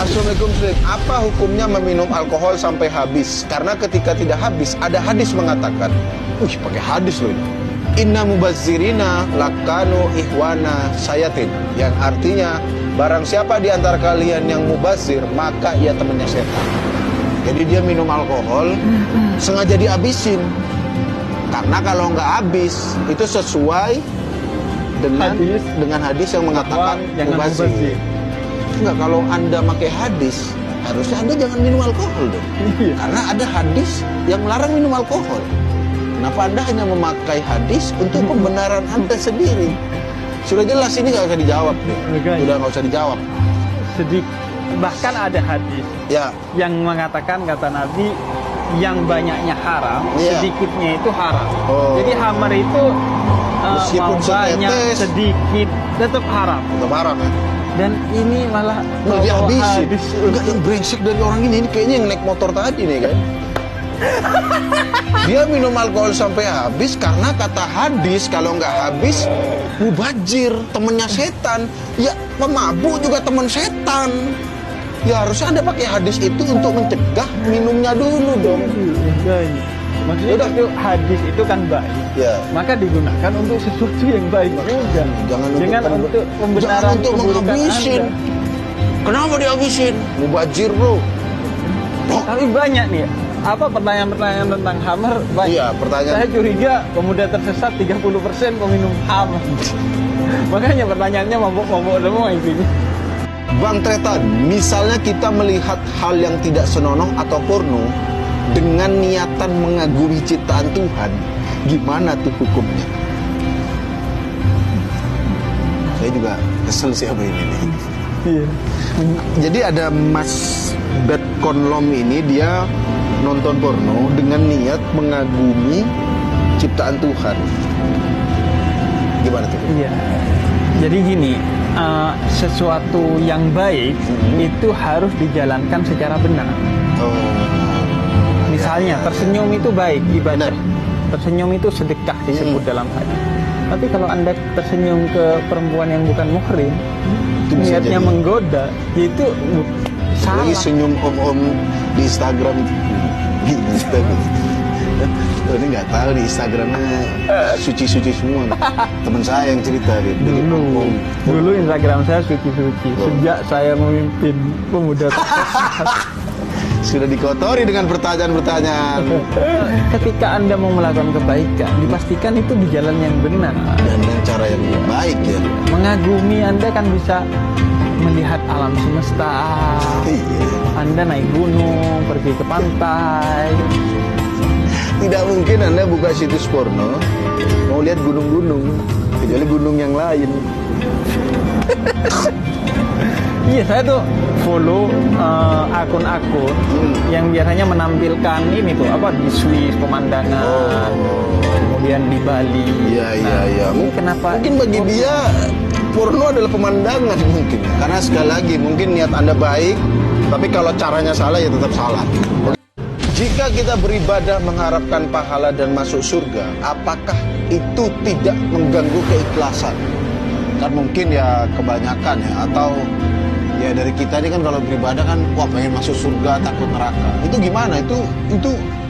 Assalamualaikum Ustaz. Apa hukumnya meminum alkohol sampai habis? Karena ketika tidak habis, ada hadis mengatakan, pakai hadis loh ini. Inna mubazzirina lakanu ihwana sayatin. Yang artinya, barang siapa di antara kalian yang mubazir, maka ia temannya setan. Jadi dia minum alkohol, sengaja dihabisin. Karena kalau nggak habis, itu sesuai dengan hadis yang mengatakan mubazir. Enggak, kalau Anda pakai hadis, harusnya Anda jangan minum alkohol dong. Karena ada hadis yang melarang minum alkohol. Kenapa Anda hanya memakai hadis untuk pembenaran Anda sendiri? Sudah jelas ini nggak usah dijawab deh. Sudah nggak usah dijawab. Bahkan ada hadis yang mengatakan, kata Nabi, yang banyaknya haram, sedikitnya itu haram. Jadi hamar itu meskipun banyak, sedikit, tetap haram. Tetap haram ya. Dan ini malah dihabisin. Enggak, yang brengsek dari orang ini kayaknya yang naik motor tadi nih kan. Dia minum alkohol sampai habis karena kata hadis kalau nggak habis mubazir, temennya setan. Ya pemabuk juga teman setan. Ya harusnya Anda pakai hadis itu untuk mencegah minumnya dulu dong. Maksudnya itu hadis itu kan baik, maka digunakan untuk sesuatu yang baik. Jangan untuk pembenaran, jangan untuk menghabisin. Kenapa dihabisin? Mubazir bro. Tapi banyak nih, pertanyaan-pertanyaan tentang hammer banyak. Iya, pertanyaan. Saya curiga pemuda tersesat 30% peminum hammer. Makanya pertanyaannya mabuk-mabuk semua isinya. Bang Tretan, misalnya kita melihat hal yang tidak senonoh atau porno dengan niatan mengagumi ciptaan Tuhan, gimana tuh hukumnya? Saya juga kesel sih sama ini nih. Jadi ada Mas Betkonlom ini, dia nonton porno dengan niat mengagumi ciptaan Tuhan. Gimana tuh? Iya. Jadi gini, sesuatu yang baik itu harus dijalankan secara benar. Misalnya tersenyum itu baik, ibadah. Tersenyum itu sedekah disebut dalam hadis. Tapi kalau Anda tersenyum ke perempuan yang bukan muhrim, niatnya menggoda, itu salah. Lagi senyum om-om di Instagram. Ini nggak tahu di Instagramnya suci-suci semua. Teman saya yang cerita gitu. Dulu Instagram saya suci-suci. Sejak saya memimpin pemuda sudah dikotori dengan pertanyaan-pertanyaan. Ketika Anda mau melakukan kebaikan, dipastikan itu di jalan yang benar dan dengan cara yang baik ya. Mengagumi, Anda kan bisa melihat alam semesta. Anda naik gunung, pergi ke pantai. Tidak mungkin Anda buka situs porno mau lihat gunung-gunung, kecuali gunung yang lain. Iya, saya tuh follow akun-akun yang biasanya menampilkan ini tuh di Swiss pemandangan, kemudian di Bali. Iya. Mungkin bagi dia porno adalah pemandangan mungkin. Karena sekali lagi mungkin niat Anda baik, tapi kalau caranya salah ya tetap salah. Jika kita beribadah mengharapkan pahala dan masuk surga, apakah itu tidak mengganggu keikhlasan? Kan mungkin ya kebanyakan ya, atau ya dari kita ini kan kalau beribadah kan pengen masuk surga, takut neraka. Itu gimana? Itu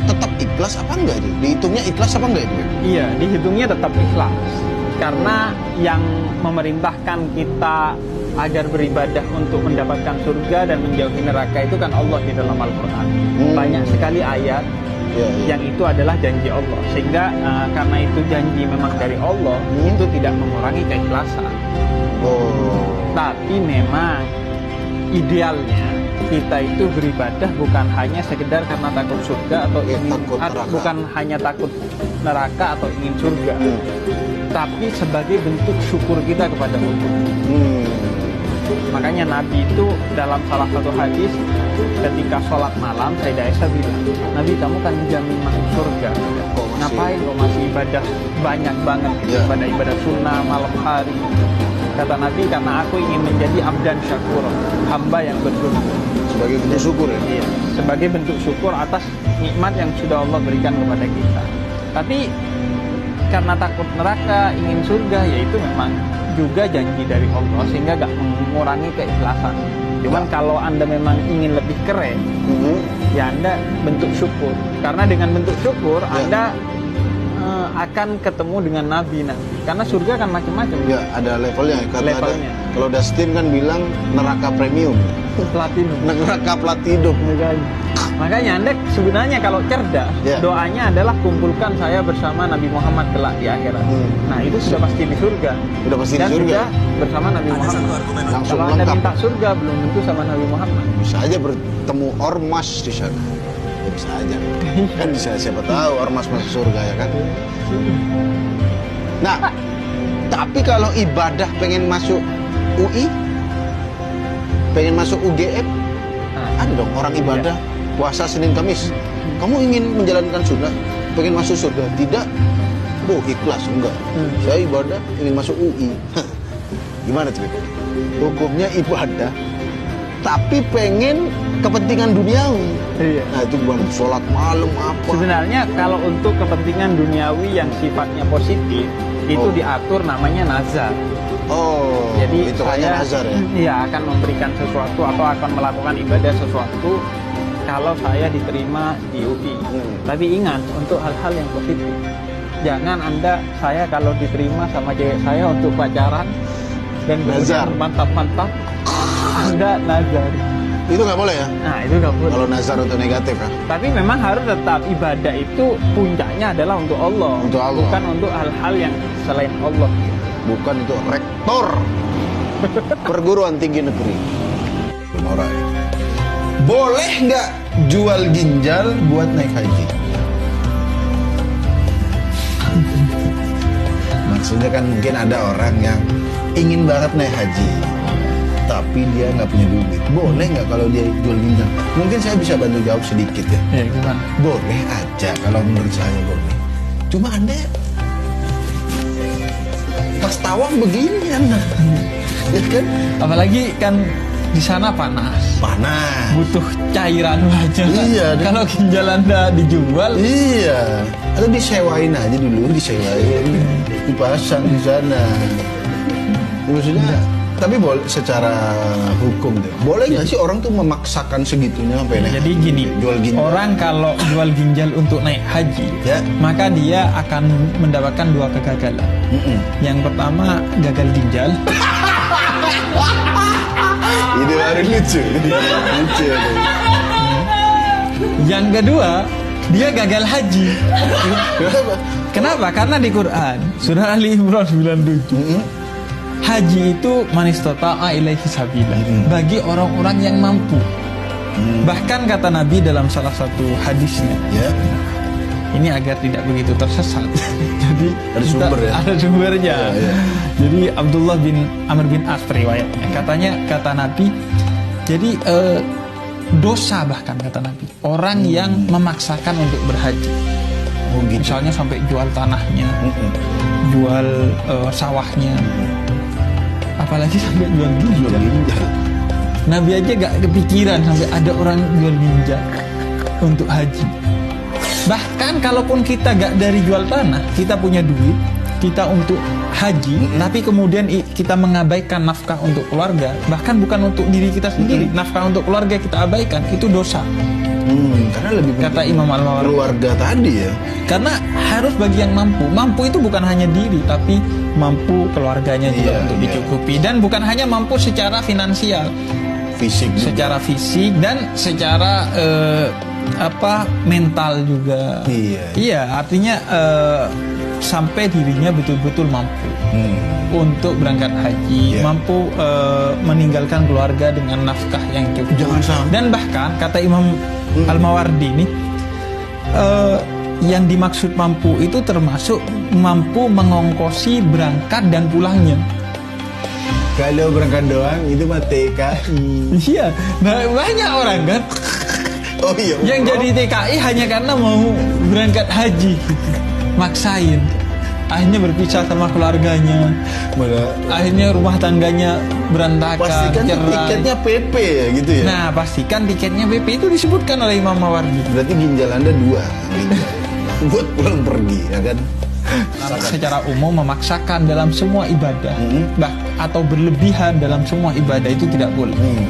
tetap ikhlas apa enggak itu? Dihitungnya ikhlas apa enggak itu? Iya, dihitungnya tetap ikhlas. Karena yang memerintahkan kita agar beribadah untuk mendapatkan surga dan menjauhi neraka itu kan Allah di dalam Al-Quran. Banyak sekali ayat yang itu adalah janji Allah. Sehingga karena itu janji memang dari Allah, itu tidak mengurangi keikhlasan. Tapi memang idealnya kita itu beribadah bukan hanya sekedar karena takut surga atau bukan hanya takut neraka atau ingin surga, tapi sebagai bentuk syukur kita kepada Allah. Makanya Nabi itu dalam salah satu hadis ketika sholat malam, Sayyidah Aisyah bilang, Nabi, kamu kan dijamin masuk surga, ngapain kok masih ibadah banyak banget pada ibadah sunnah malam hari? Kata Nabi, karena aku ingin menjadi abdan syakur, hamba yang bersyukur. Sebagai bentuk syukur ya? Iya, sebagai bentuk syukur atas nikmat yang sudah Allah berikan kepada kita. Tapi karena takut neraka, ingin surga, yaitu memang juga janji dari Allah, sehingga gak mengurangi keikhlasan. Cuman kalau Anda memang ingin lebih keren, ya Anda bentuk syukur. Karena dengan bentuk syukur Anda akan ketemu dengan nabi. Karena surga kan macam-macam. Ya, ada levelnya. Levelnya. Kalau Dustin kan bilang neraka premium, Platinum. neraka platinum. Makanya Anda sebenarnya kalau cerdas, doanya adalah kumpulkan saya bersama Nabi Muhammad kelak di akhirat. Nah, itu sudah pasti di surga. Udah pasti Dan di surga. juga bersama Nabi Muhammad. Langsung Kalau Anda lengkap. minta surga belum tentu sama Nabi Muhammad. Bisa aja bertemu ormas di sana. Ya, bisa aja. Kan bisa, siapa tahu ormas masuk surga ya kan. Nah, tapi kalau ibadah pengen masuk UI, pengen masuk UGM, ada dong orang ibadah puasa Senin Kamis. Kamu ingin menjalankan sunnah, pengen masuk surga? Tidak. Oh, ikhlas enggak. Saya ibadah ingin masuk UI. Gimana tuh? Hukumnya ibadah tapi pengen kepentingan duniawi. Iya. Nah, itu bukan sholat malam apa. Sebenarnya kalau untuk kepentingan duniawi yang sifatnya positif itu diatur namanya nazar. Oh, Jadi itu hanya nazar ya? Iya, akan memberikan sesuatu atau akan melakukan ibadah sesuatu kalau saya diterima di UI. Tapi ingat, untuk hal-hal yang positif. Jangan saya kalau diterima sama cewek saya untuk pacaran dan Nazar. mantap-mantap, Anda nazar. Itu nggak boleh ya? Nah, itu nggak boleh. Kalau nazar untuk negatif ya? Tapi memang harus tetap ibadah itu puncaknya adalah untuk Allah. Untuk Allah. Bukan untuk hal-hal yang selain Allah. Bukan untuk rektor perguruan tinggi negeri. Norak ya. Boleh nggak jual ginjal buat naik haji? Maksudnya kan mungkin ada orang yang ingin banget naik haji, tapi dia nggak punya duit. Boleh nggak kalau dia jual ginjal? Mungkin saya bisa bantu jawab sedikit ya. Ya, gimana? Boleh aja kalau menurut saya boleh. Cuma Anda pas tawaf begini Anda. Ya kan? Apalagi kan di sana panas. Panas. Butuh cairan aja. Iya. Kalau ginjal Anda dijual, Iya. Atau disewain aja dulu, disewain. Dipasang di sana. Ya, maksudnya, tapi boleh secara hukum deh. Boleh nggak sih orang tuh memaksakan segitunya sampai naik jadi haji? gini, Jual ginjal. orang kalau jual ginjal untuk naik haji, Ya. maka dia akan mendapatkan 2 kegagalan. Yang pertama, gagal ginjal. Ini baru lucu. Lucu ya. Yang kedua, dia gagal haji. Kenapa? Kenapa? Karena di Quran surah Ali Imran 97, haji itu manistata'a ilaihi sabila, bagi orang-orang yang mampu. Bahkan kata Nabi dalam salah satu hadisnya, Ya. ini agar tidak begitu tersesat. Jadi Ada sumber ya? Ada sumbernya. Ya. Jadi Abdullah bin Amr bin As riwayatnya, kata Nabi, jadi dosa bahkan kata Nabi orang yang memaksakan untuk berhaji. Oh, gitu. Misalnya sampai jual tanahnya, jual sawahnya, apalagi sampai jual ginjal. Nabi aja gak kepikiran sampai ada orang jual ginjal untuk haji. Bahkan kalaupun kita gak dari jual tanah, kita punya duit, kita untuk haji, tapi kemudian kita mengabaikan nafkah untuk keluarga, bahkan bukan untuk diri kita sendiri, nafkah untuk keluarga kita abaikan, itu dosa. Karena lebih Kata penting Imam Al-Mawardi. keluarga tadi ya. Karena harus bagi yang mampu. Mampu itu bukan hanya diri, tapi mampu keluarganya juga Iya, untuk iya. dicukupi. Dan bukan hanya mampu secara finansial, Fisik juga. secara fisik dan secara mental juga. Iya. Iya, artinya sampai dirinya betul-betul mampu untuk berangkat haji, Iya. mampu meninggalkan keluarga dengan nafkah yang cukup. Jangan sampai. Dan bahkan kata Imam Al-Mawardi ini, yang dimaksud mampu itu termasuk mampu mengongkosi berangkat dan pulangnya. Kalau berangkat doang itu mah TKI. Iya, nah banyak orang kan Oh iya. yang jadi TKI hanya karena mau berangkat haji, maksain. Akhirnya berpisah sama keluarganya, akhirnya rumah tangganya berantakan, Pastikan cerai. tiketnya PP ya gitu ya. Nah, pastikan tiketnya BP itu disebutkan oleh Imam Mawardi. Berarti ginjal Anda 2 buat pulang pergi ya kan. Secara umum memaksakan dalam semua ibadah, atau berlebihan dalam semua ibadah itu tidak boleh.